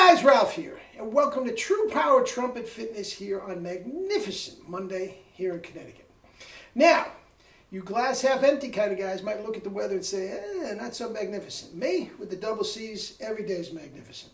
guys, Ralph here, and welcome to True Power Trumpet Fitness here on magnificent Monday here in Connecticut. Now, you glass half empty kind of guys might look at the weather and say, not so magnificent. Me, with the double C's, every day is magnificent.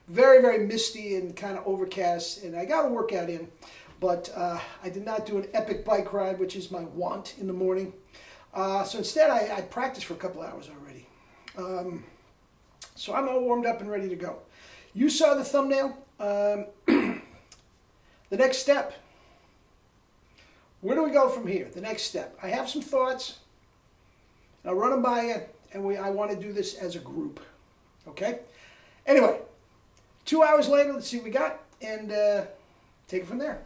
Very, very misty and kind of overcast, and I got a workout in, but I did not do an epic bike ride, which is my want in the morning. So instead, I practiced for a couple hours already. So I'm all warmed up and ready to go. You saw the thumbnail. The next step. Where do we go from here? The next step. I have some thoughts. I'll run them by you, and I want to do this as a group. Okay? Anyway, 2 hours later, let's see what we got, and take it from there.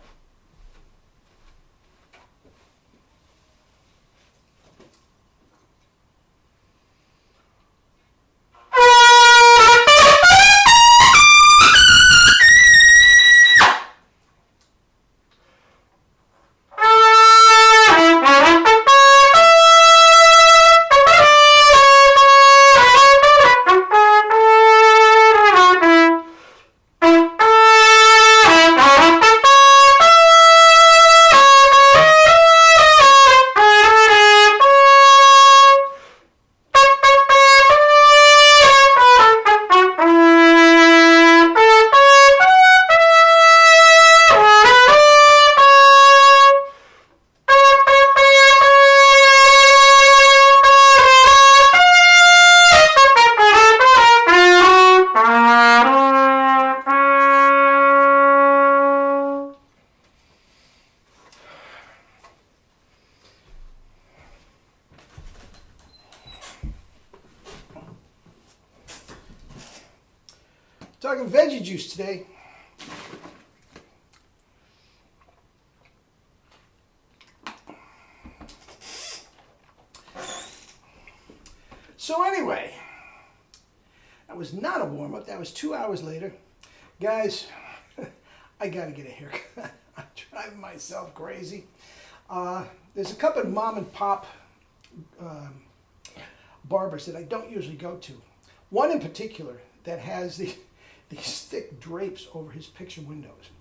Talking veggie juice today. So anyway, that was not a warm-up. That was 2 hours later. Guys, I got to get a haircut. I'm driving myself crazy. There's a couple of mom and pop barbers that I don't usually go to. One in particular that has these thick drapes over his picture windows.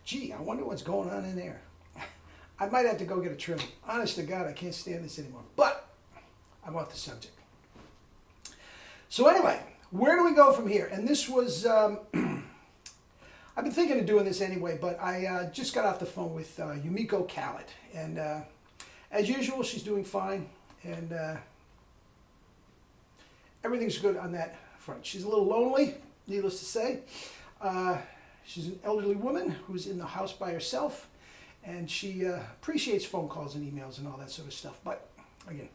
Gee, I wonder what's going on in there. I might have to go get a trim. Honest to God, I can't stand this anymore. But I'm off the subject. So anyway, where do we go from here? And this was, I've been thinking of doing this anyway, but I just got off the phone with Yumiko Khalid. And as usual, she's doing fine. And everything's good on that front. She's a little lonely, needless to say. She's an elderly woman who's in the house by herself, and she appreciates phone calls and emails and all that sort of stuff. But again,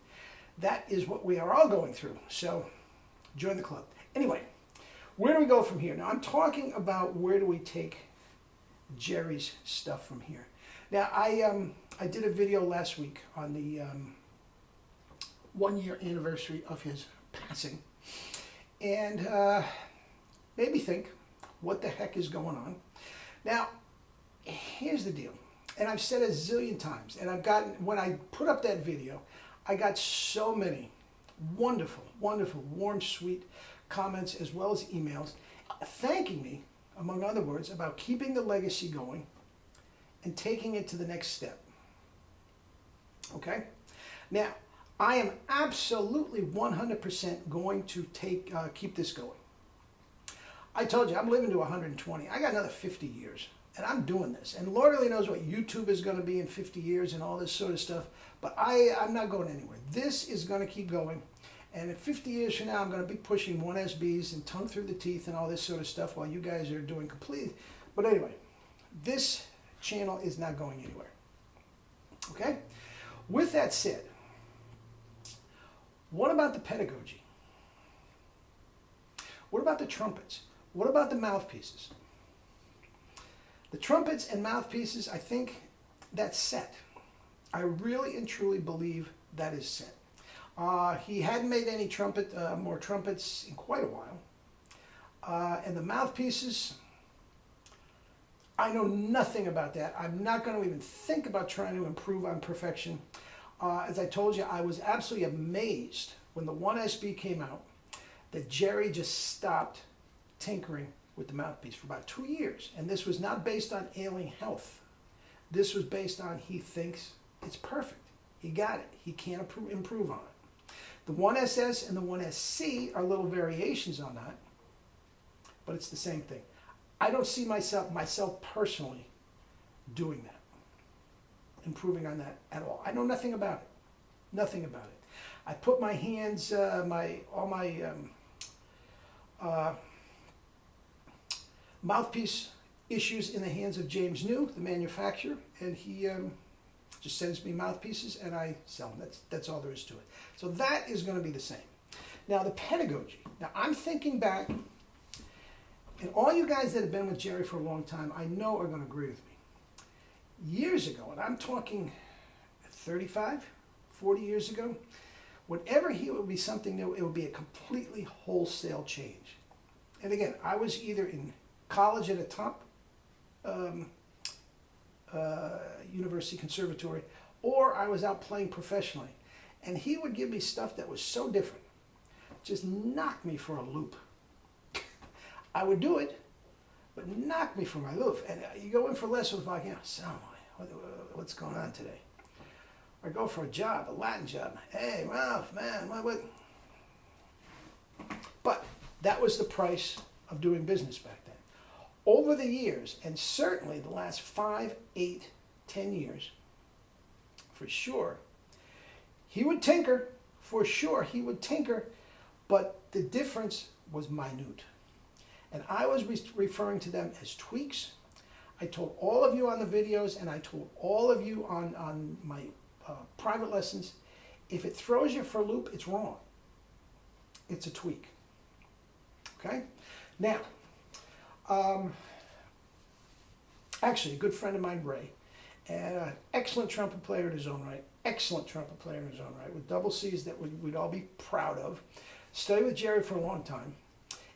that is what we are all going through. So join the club. Anyway, where do we go from here? Now, I'm talking about where do we take Jerry's stuff from here. Now, I did a video last week on the 1 year anniversary of his passing. And made me think, what the heck is going on? Now, here's the deal. And I've said it a zillion times. And I've gotten, when I put up that video, I got so many wonderful, wonderful, warm, sweet comments as well as emails thanking me, among other words, about keeping the legacy going and taking it to the next step. Okay? Now, I am absolutely 100% going to keep this going. I told you, I'm living to 120. I got another 50 years, and I'm doing this. And Lord only knows what YouTube is going to be in 50 years and all this sort of stuff, but I'm not going anywhere. This is going to keep going, and in 50 years from now, I'm going to be pushing 1SBs and tongue through the teeth and all this sort of stuff while you guys are doing complete. But anyway, this channel is not going anywhere. Okay? With that said, what about the pedagogy? What about the trumpets? What about the mouthpieces? The trumpets and mouthpieces, I think that's set. I really and truly believe that is set. He hadn't made any more trumpets in quite a while. And the mouthpieces, I know nothing about that. I'm not going to even think about trying to improve on perfection. As I told you, I was absolutely amazed when the 1SB came out that Jerry just stopped tinkering with the mouthpiece for about 2 years. And this was not based on ailing health. This was based on he thinks it's perfect. He got it. He can't improve on it. The 1SS and the 1SC are little variations on that, but it's the same thing. I don't see myself personally doing that, improving on that at all. I know nothing about it. Nothing about it. I put my hands, all my mouthpiece issues in the hands of James New, the manufacturer, and he just sends me mouthpieces and I sell them. That's all there is to it. So that is going to be the same. Now the pedagogy. Now I'm thinking back, and all you guys that have been with Jerry for a long time, I know are going to agree with me. Years ago, and I'm talking 35, 40 years ago, whenever he would be something new, it would be a completely wholesale change. And again, I was either in college at a top university conservatory, or I was out playing professionally. And he would give me stuff that was so different, just knocked me for a loop. I would do it, but knocked me for my loop. And you go in for lessons like, so what's going on today? Or go for a job, a Latin job. Hey, Ralph, man, what? But that was the price of doing business back then. Over the years, and certainly the last 5, 8, 10 years, for sure, he would tinker, for sure, he would tinker, but the difference was minute. And I was referring to them as tweaks. I told all of you on the videos, and I told all of you on my private lessons, if it throws you for a loop, it's wrong. It's a tweak. Okay? Now, actually, a good friend of mine, Ray, and an excellent trumpet player in his own right, with double C's that we'd all be proud of, studied with Jerry for a long time,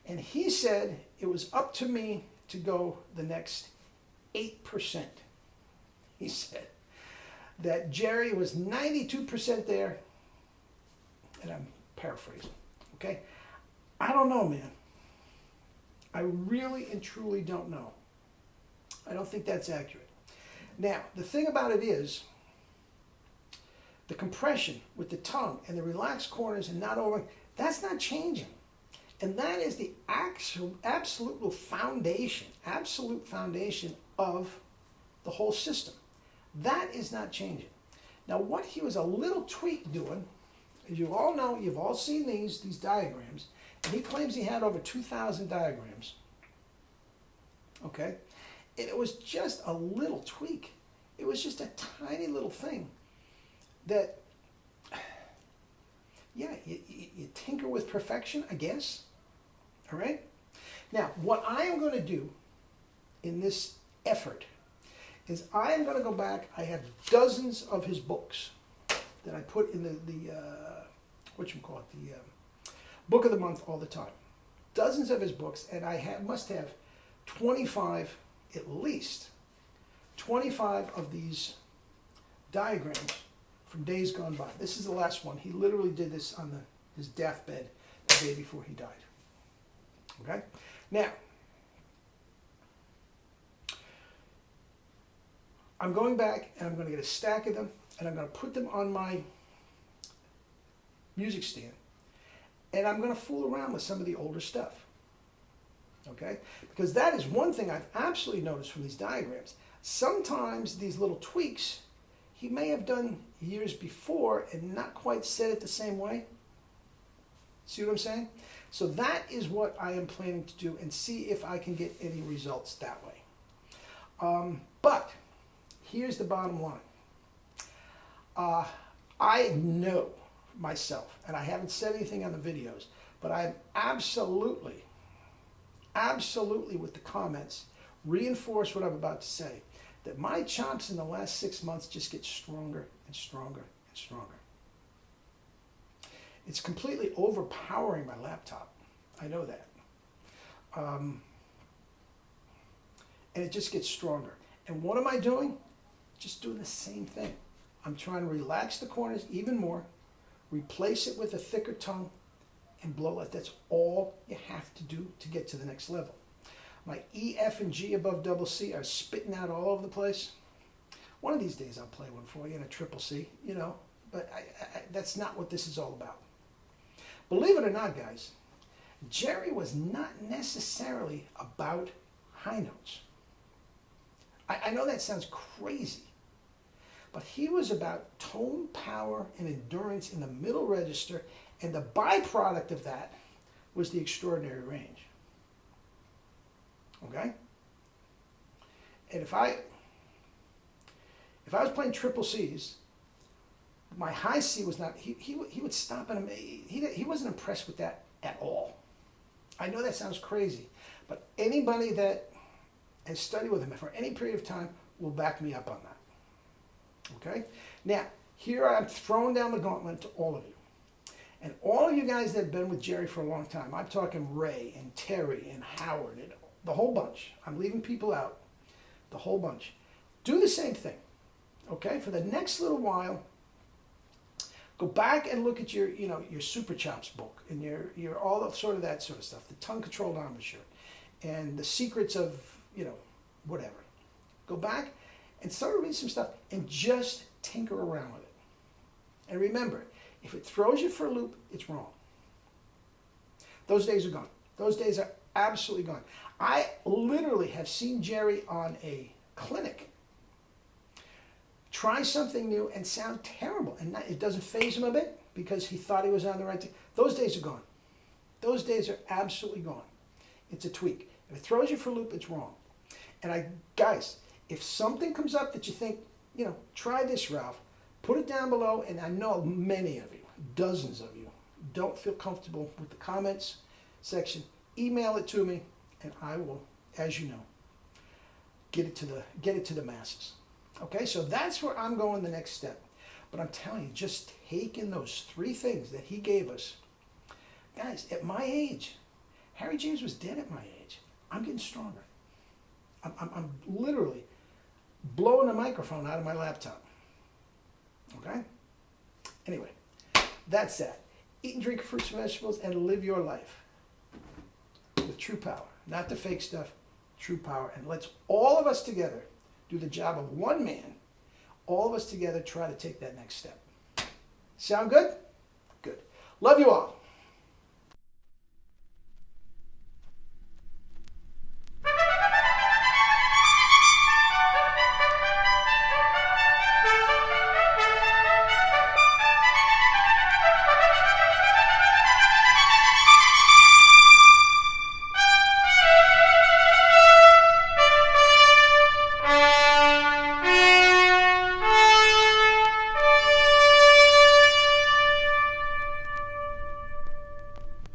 and he said it was up to me to go the next 8%. He said that Jerry was 92% there, and I'm paraphrasing, okay? I don't know, man. I really and truly don't know. I don't think that's accurate. Now, the thing about it is, the compression with the tongue and the relaxed corners and not over, that's not changing. And that is the absolute foundation of the whole system. That is not changing. Now, what he was a little tweak doing, as you all know, you've all seen these diagrams, and he claims he had over 2,000 diagrams. Okay? And it was just a little tweak. It was just a tiny little thing that, yeah, you tinker with perfection, I guess. All right? Now, what I am going to do in this effort is I am going to go back. I have dozens of his books that I put in the book of the month all the time. Dozens of his books, and I must have 25, at least 25 of these diagrams from days gone by. This is the last one. He literally did this on his deathbed the day before he died. Okay? Now, I'm going back and I'm going to get a stack of them and I'm going to put them on my music stand and I'm going to fool around with some of the older stuff. Okay? Because that is one thing I've absolutely noticed from these diagrams. Sometimes these little tweaks he may have done years before and not quite said it the same way. See what I'm saying? So that is what I am planning to do and see if I can get any results that way. But here's the bottom line. I know myself, and I haven't said anything on the videos, but I am absolutely with the comments, reinforce what I'm about to say, that my chops in the last 6 months just get stronger and stronger and stronger. It's completely overpowering my laptop. I know that. And it just gets stronger. And what am I doing? Just doing the same thing. I'm trying to relax the corners even more, replace it with a thicker tongue, and blow it. That's all you have to do to get to the next level. My E, F, and G above double C are spitting out all over the place. One of these days I'll play one for you in a triple C, you know, but that's not what this is all about. Believe it or not, guys, Jerry was not necessarily about high notes. I know that sounds crazy, but he was about tone, power, and endurance in the middle register, and the byproduct of that was the extraordinary range. Okay? And if I was playing triple C's, my high C was not, he would stop and he wasn't impressed with that at all. I know that sounds crazy, but anybody that has studied with him for any period of time will back me up on that. Okay? Now, here I'm throwing down the gauntlet to all of you. And all of you guys that have been with Jerry for a long time, I'm talking Ray and Terry and Howard and the whole bunch. I'm leaving people out. The whole bunch. Do the same thing. Okay? For the next little while, go back and look at your, you know, your Super Chops book and your all of sort of that sort of stuff. The tongue controlled embouchure and the secrets of, you know, whatever. Go back and start reading some stuff and just tinker around with it. And remember, if it throws you for a loop, it's wrong. Those days are gone. Those days are absolutely gone. I literally have seen Jerry on a clinic try something new and sound terrible. And it doesn't faze him a bit because he thought he was on the right thing. Those days are gone. Those days are absolutely gone. It's a tweak. If it throws you for a loop, it's wrong. And guys, if something comes up that you think, you know, try this, Ralph, put it down below. And I know many of you, dozens of you, don't feel comfortable with the comments section. Email it to me, and I will, as you know, get it to the masses. Okay, so that's where I'm going the next step. But I'm telling you, just take in those three things that he gave us. Guys, at my age, Harry James was dead at my age. I'm getting stronger. I'm literally blowing the microphone out of my laptop. Okay? Anyway, that's that. Eat and drink fruits and vegetables and live your life with true power. Not the fake stuff, true power. And let's all of us together do the job of one man. All of us together try to take that next step. Sound good? Good. Love you all.